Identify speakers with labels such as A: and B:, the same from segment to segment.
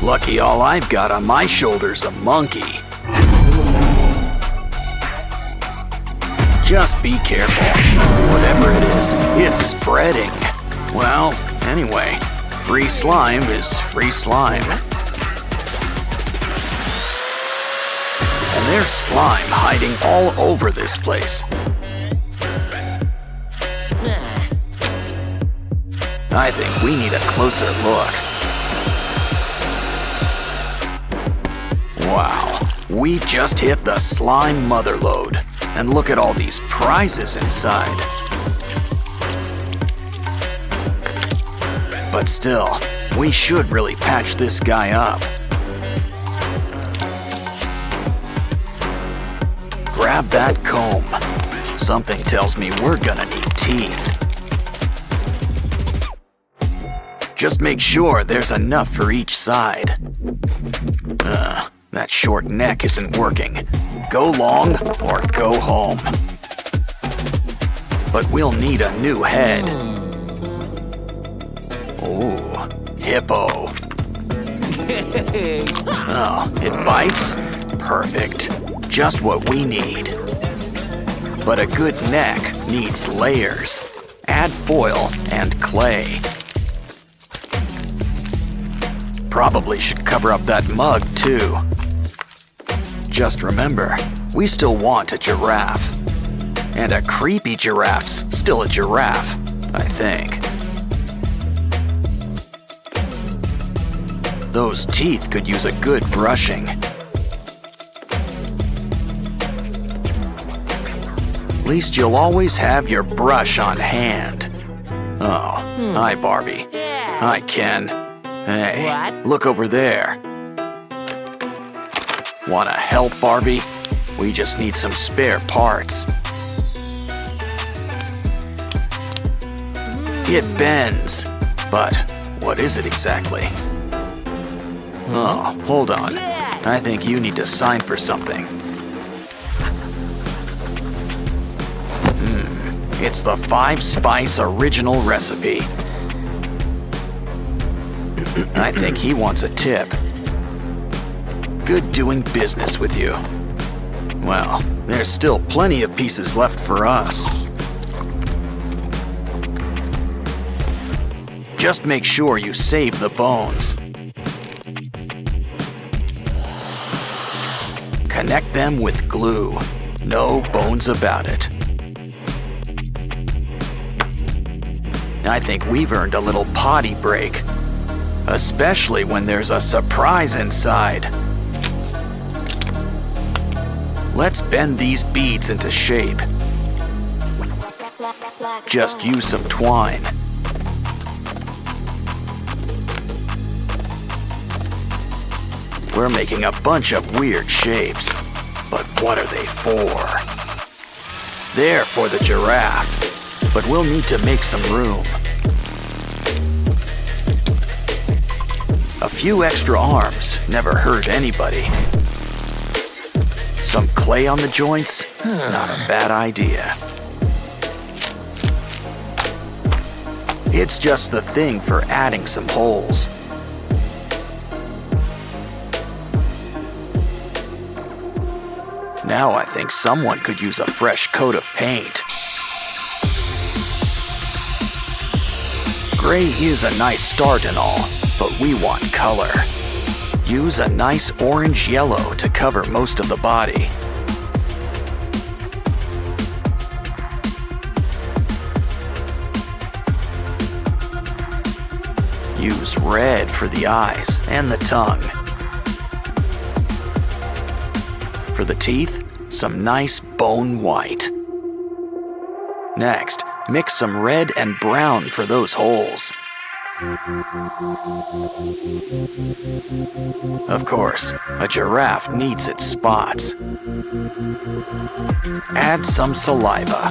A: Lucky all I've got on my shoulder's a monkey. Just be careful. Whatever it is, it's spreading. Well, anyway, free slime is free slime. And there's slime hiding all over this place. I think we need a closer look. Wow, we just hit the slime motherlode. And look at all these prizes inside. But still, we should really patch this guy up. Grab that comb. Something tells me we're gonna need teeth. Just make sure there's enough for each side. That short neck isn't working. Go long or go home. But we'll need a new head. Ooh, hippo. Oh, it bites? Perfect. Just what we need. But a good neck needs layers. Add foil and clay. Probably should cover up that mug too. Just remember, we still want a giraffe. And a creepy giraffe's still a giraffe, I think. Those teeth could use a good brushing. At least you'll always have your brush on hand. Oh, hi Barbie. Hi Ken. Hey,
B: What?
A: look over there. Wanna help, Barbie? We just need some spare parts. It bends, but what is it exactly? Oh, hold on. I think you need to sign for something. It's the 5-spice original recipe. I think he wants a tip. Good doing business with you. Well, there's still plenty of pieces left for us. Just make sure you save the bones. Connect them with glue. No bones about it. I think we've earned a little potty break. Especially when there's a surprise inside. Let's bend these beads into shape. Just use some twine. We're making a bunch of weird shapes. But what are they for? They're for the giraffe, but we'll need to make some room. A few extra arms never hurt anybody. Some clay on the joints? Not a bad idea. It's just the thing for adding some holes. Now I think someone could use a fresh coat of paint. Gray is a nice start and all, but we want color. Use a nice orange-yellow to cover most of the body. Use red for the eyes and the tongue. For the teeth, some nice bone white. Next, mix some red and brown for those holes. Of course, a giraffe needs its spots. Add some saliva.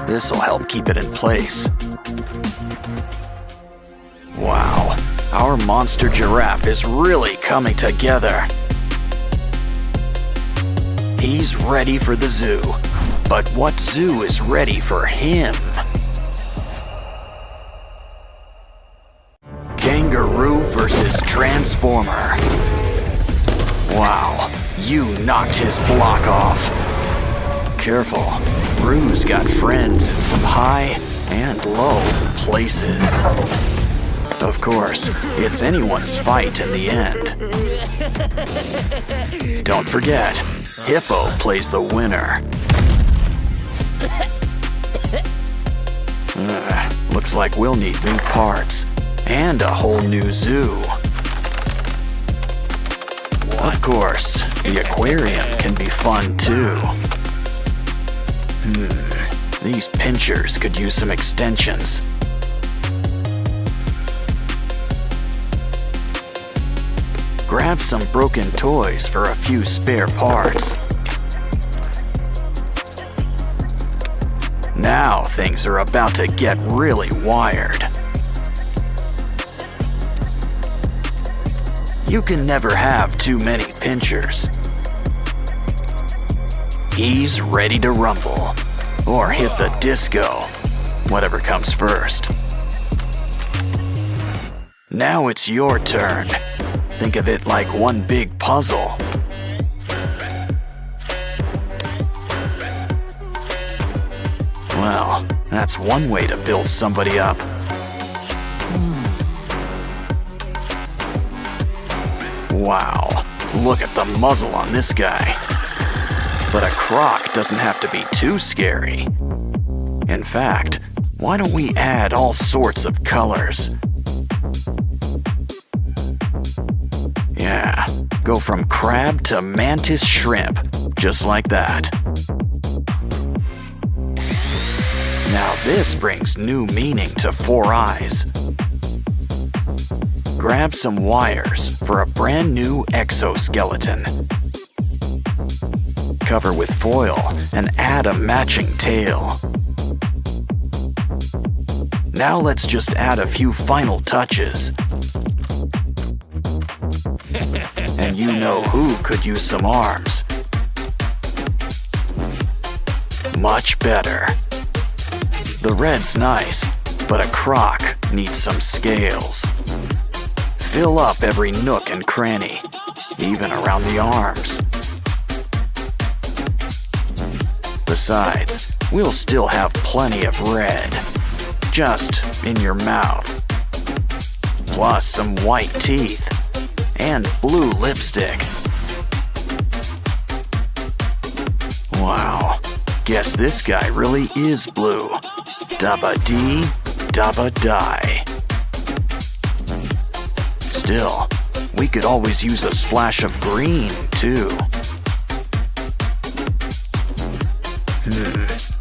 A: This'll help keep it in place. Wow, our monster giraffe is really coming together. He's ready for the zoo, but what zoo is ready for him? Kangaroo versus Transformer. Wow, you knocked his block off. Careful, Roo's got friends in some high and low places. Of course, it's anyone's fight in the end. Don't forget, Hippo plays the winner. Looks like we'll need new parts and a whole new zoo. Of course, the aquarium can be fun too. These pinchers could use some extensions. Grab some broken toys for a few spare parts. Now things are about to get really wired. You can never have too many pinchers. He's ready to rumble, or hit the disco, whatever comes first. Now it's your turn. Think of it like one big puzzle. Well, that's one way to build somebody up. Wow, look at the muzzle on this guy. But a croc doesn't have to be too scary. In fact, why don't we add all sorts of colors? Yeah, go from crab to mantis shrimp, just like that. Now this brings new meaning to Four Eyes. Grab some wires for a brand new exoskeleton. Cover with foil and add a matching tail. Now let's just add a few final touches. And you know who could use some arms. Much better. The red's nice, but a croc needs some scales. Fill up every nook and cranny, even around the arms. Besides, we'll still have plenty of red, just in your mouth. Plus some white teeth and blue lipstick. Wow, guess this guy really is blue. Dabba dee, dabba die. Still, we could always use a splash of green, too.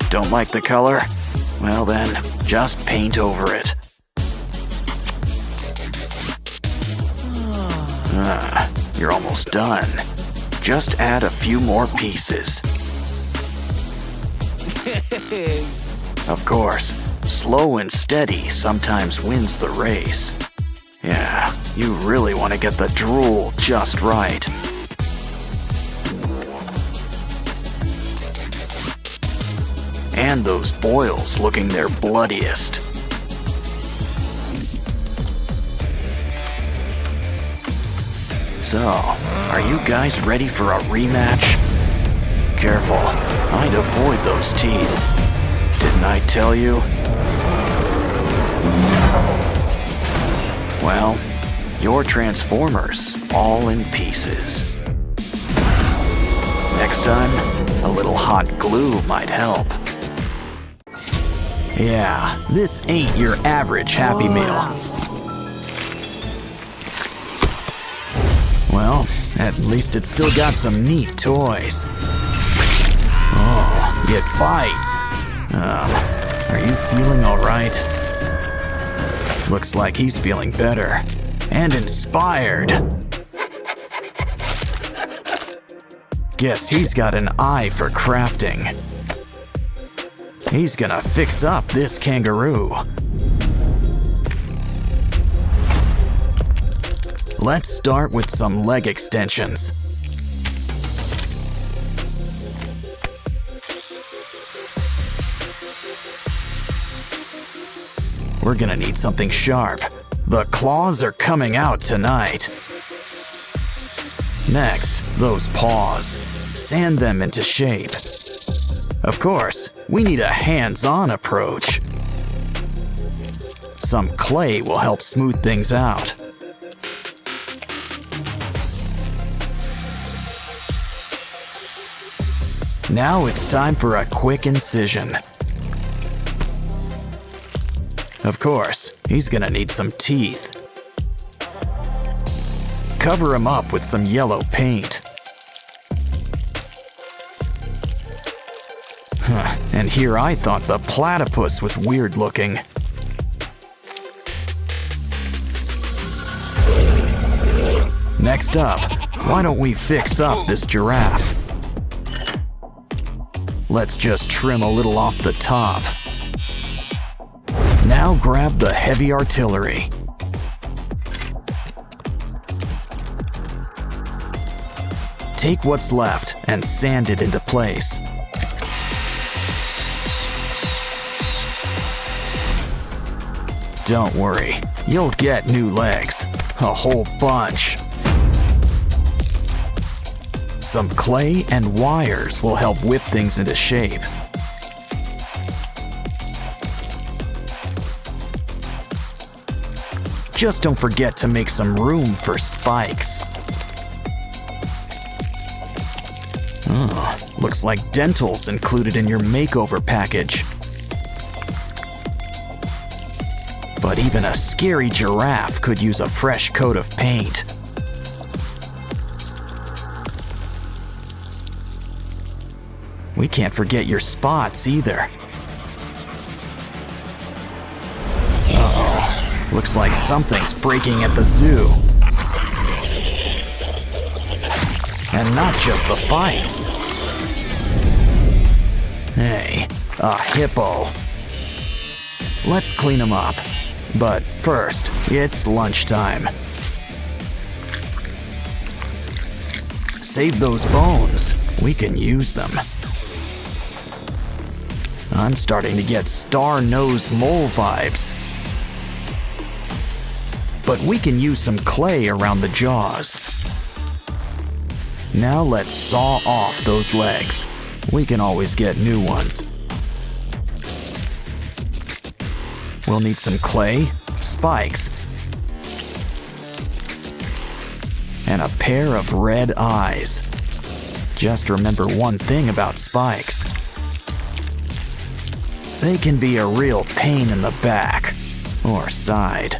A: Don't like the color? Well then, just paint over it. You're almost done. Just add a few more pieces. Of course, slow and steady sometimes wins the race. Yeah, you really want to get the drool just right. And those boils looking their bloodiest. So, are you guys ready for a rematch? Careful, I'd avoid those teeth. Didn't I tell you? Well, your Transformers all in pieces. Next time, a little hot glue might help. Yeah, this ain't your average Happy Meal. Well, at least it's still got some neat toys. Oh, it bites. Are you feeling all right? Looks like he's feeling better and inspired. Guess he's got an eye for crafting. He's gonna fix up this kangaroo. Let's start with some leg extensions. We're gonna need something sharp, The claws are coming out tonight. Next, those paws. Sand them into shape. Of course, we need a hands-on approach. Some clay will help smooth things out. Now it's time for a quick incision. Of course, he's gonna need some teeth. Cover him up with some yellow paint. And here I thought the platypus was weird looking. Next up, why don't we fix up this giraffe? Let's just trim a little off the top. Now grab the heavy artillery. Take what's left and sand it into place. Don't worry, you'll get new legs. A whole bunch. Some clay and wires will help whip things into shape. Just don't forget to make some room for spikes. Oh, looks like dental's included in your makeover package. But even a scary giraffe could use a fresh coat of paint. We can't forget your spots either. Uh-oh. Looks like something's breaking at the zoo. And not just the fights. Hey, a hippo. Let's clean him up. But first, it's lunchtime. Save those bones. We can use them. I'm starting to get star-nosed mole vibes. But we can use some clay around the jaws. Now let's saw off those legs. We can always get new ones. We'll need some clay, spikes, and a pair of red eyes. Just remember one thing about spikes. They can be a real pain in the back or side.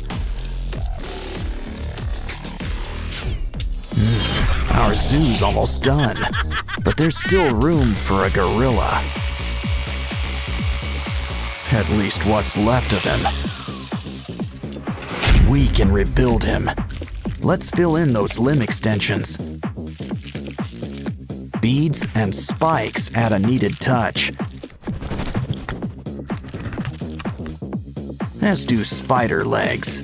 A: Our zoo's almost done, but there's still room for a gorilla. At least what's left of him. We can rebuild him. Let's fill in those limb extensions. Beads and spikes add a needed touch. As do spider legs.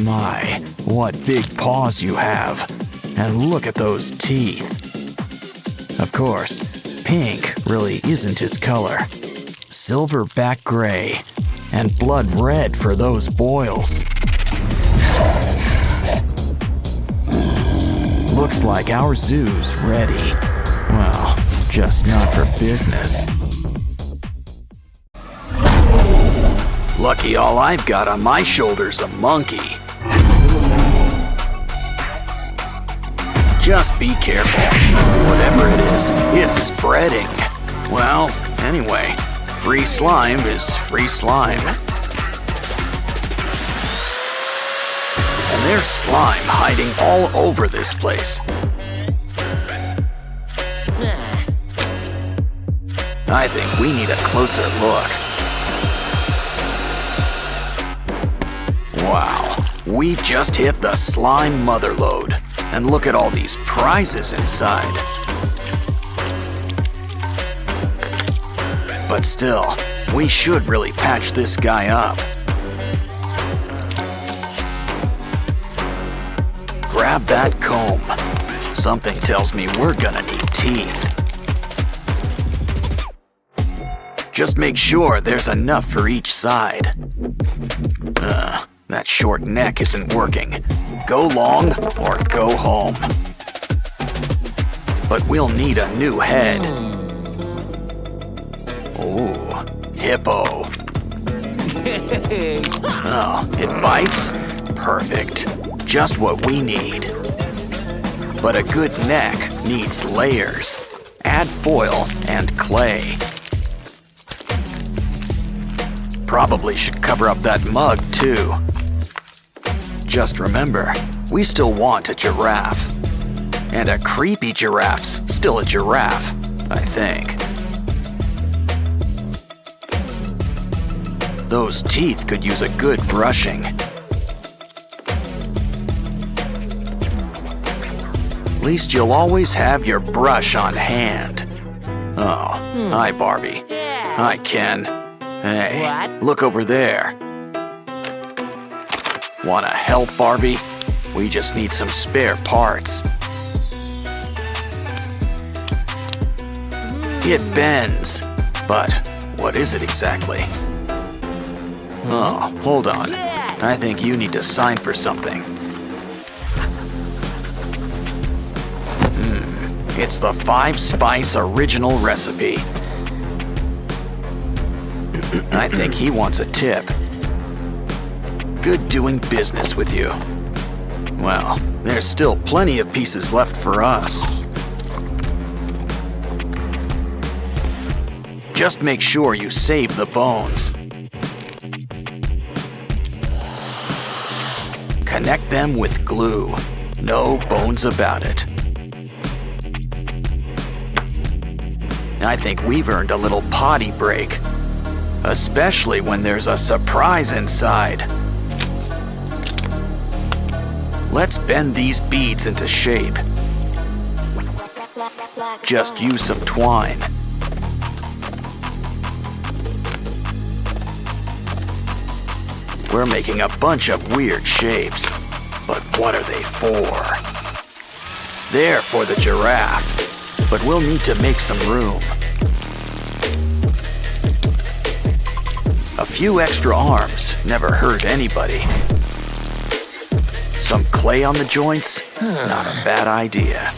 A: My, what big paws you have. And look at those teeth. Of course, pink really isn't his color. Silverback gray and blood red for those boils. Looks like our zoo's ready. Well, just not for business. Lucky all I've got on my shoulder's a monkey. Just be careful. Whatever it is, it's spreading. Well, anyway, free slime is free slime. And there's slime hiding all over this place. I think we need a closer look. Wow, we've just hit the slime motherlode. And look at all these prizes inside. But still, we should really patch this guy up. Grab that comb. Something tells me we're gonna need teeth. Just make sure there's enough for each side. That short neck isn't working. Go long or go home. But we'll need a new head. Ooh, hippo. Oh, it bites? Perfect. Just what we need. But a good neck needs layers. Add foil and clay. Probably should cover up that mug too. Just remember, we still want a giraffe. And a creepy giraffe's still a giraffe, I think. Those teeth could use a good brushing. At least you'll always have your brush on hand. Oh, hi Barbie.
B: Yeah.
A: Hi Ken. Hey,
B: What?
A: look over there. Wanna help, Barbie? We just need some spare parts. It bends, but what is it exactly? Oh, hold on.
B: Yeah.
A: I think you need to sign for something. It's the 5-spice original recipe. I think he wants a tip. Good doing business with you. Well, there's still plenty of pieces left for us. Just make sure you save the bones. Connect them with glue. No bones about it. I think we've earned a little potty break. Especially when there's a surprise inside. Let's bend these beads into shape. Just use some twine. We're making a bunch of weird shapes, but what are they for? They're for the giraffe, but we'll need to make some room. A few extra arms never hurt anybody. Some clay on the joints? Not a bad idea.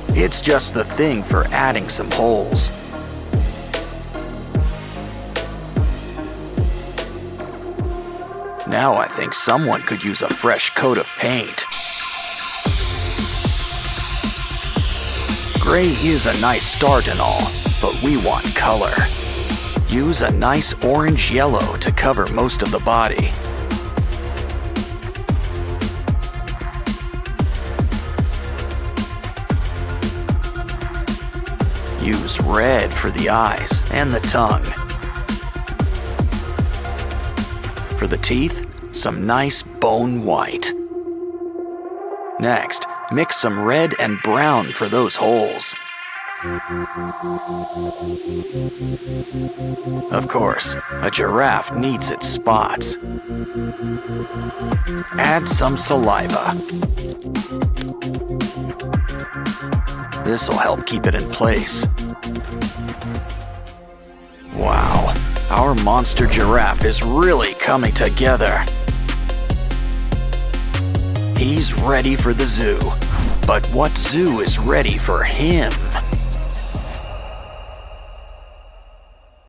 A: It's just the thing for adding some holes. Now I think someone could use a fresh coat of paint. Gray is a nice start and all, but we want color. Use a nice orange-yellow to cover most of the body. Use red for the eyes and the tongue. For the teeth, some nice bone white. Next, mix some red and brown for those holes. Of course, a giraffe needs its spots. Add some saliva. This'll help keep it in place. Wow, our monster giraffe is really coming together. He's ready for the zoo, but what zoo is ready for him?